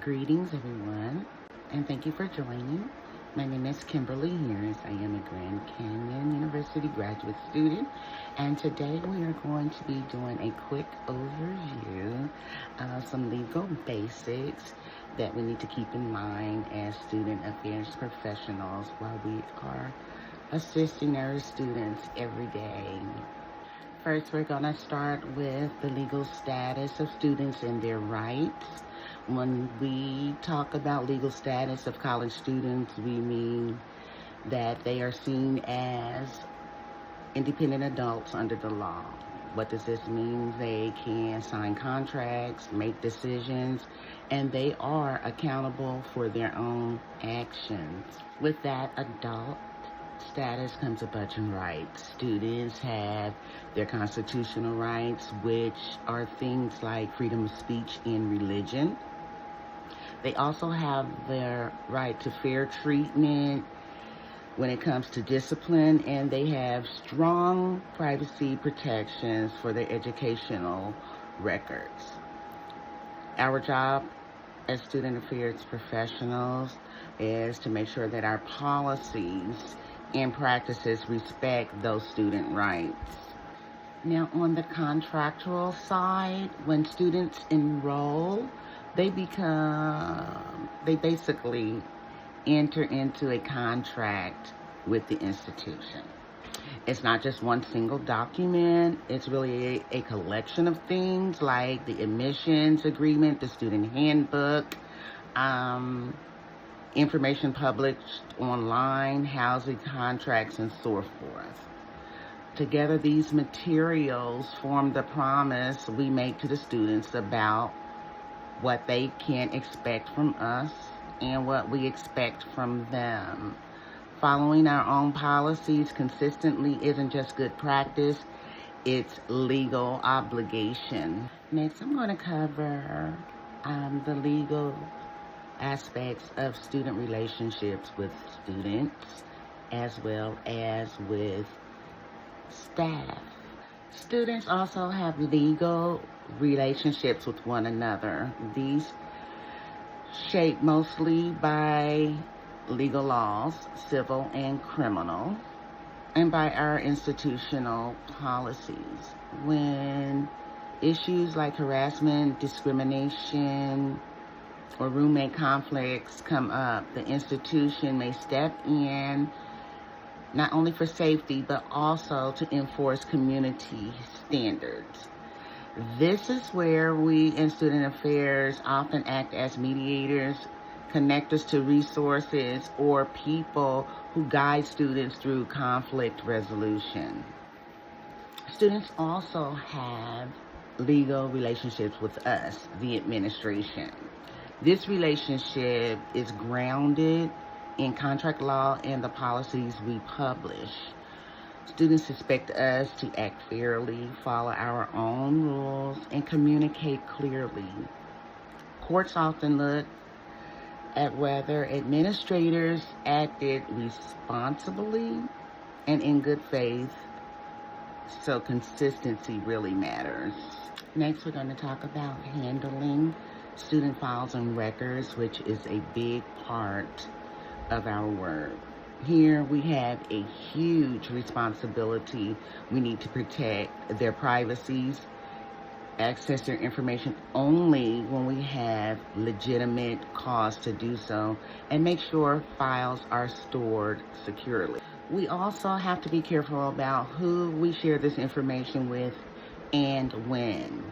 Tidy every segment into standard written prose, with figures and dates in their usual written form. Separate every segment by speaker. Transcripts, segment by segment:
Speaker 1: Greetings, everyone, and thank you for joining. My name is Kimberly Harris. I am a Grand Canyon University graduate student, and today we are going to be doing a quick overview of some legal basics that we need to keep in mind as student affairs professionals while we are assisting our students every day. First, we're going to start with the legal status of students and their rights. When we talk about legal status of college students, we mean that they are seen as independent adults under the law. What does this mean? They can sign contracts, make decisions, and they are accountable for their own actions. With that adult status comes a bunch of rights. Students have their constitutional rights, which are things like freedom of speech and religion. They also have their right to fair treatment when it comes to discipline, and they have strong privacy protections for their educational records. Our job as student affairs professionals is to make sure that our policies and practices respect those student rights. Now, on the contractual side, when students enroll, they basically enter into a contract with the institution. It's not just one single document. It's really a collection of things like the admissions agreement, the student handbook, information published online, housing contracts, and so forth. Together, these materials form the promise we make to the students about what they can expect from us and what we expect from them. Following our own policies consistently isn't just good practice, it's legal obligation. Next, I'm going to cover the legal aspects of student relationships with students as well as with staff. Students also have legal relationships with one another. These shaped mostly by legal laws, civil and criminal, and by our institutional policies. When issues like harassment, discrimination, or roommate conflicts come up, the institution may step in not only for safety, but also to enforce community standards. This is where we in student affairs often act as mediators, connectors to resources, or people who guide students through conflict resolution. Students also have legal relationships with us, the administration. This relationship is grounded in contract law and the policies we publish. Students expect us to act fairly, follow our own rules, and communicate clearly. Courts often look at whether administrators acted responsibly and in good faith, so consistency really matters. Next, we're going to talk about handling student files and records, which is a big part of our work. Here we have a huge responsibility. We need to protect their privacies, access their information only when we have legitimate cause to do so, and make sure files are stored securely. We also have to be careful about who we share this information with and when.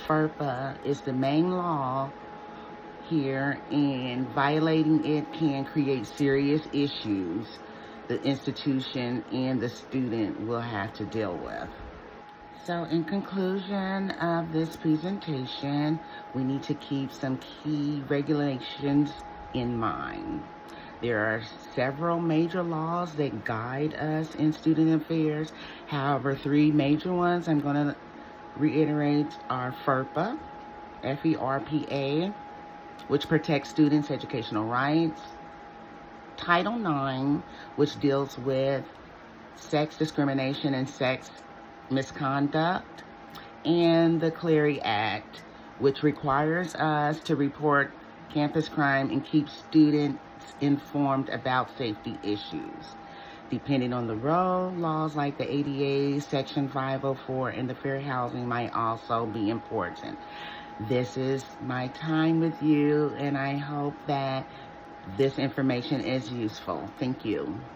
Speaker 1: FERPA is the main law here, and violating it can create serious issues the institution and the student will have to deal with. So in conclusion of this presentation, we need to keep some key regulations in mind. There are several major laws that guide us in student affairs. However, three major ones I'm going to reiterate are FERPA, F-E-R-P-A, which protects students' educational rights, Title IX, which deals with sex discrimination and sex misconduct, and the Clery Act, which requires us to report campus crime and keep students informed about safety issues. Depending on the role, laws like the ADA, Section 504, and the Fair Housing might also be important. This is my time with you, and I hope that this information is useful. Thank you.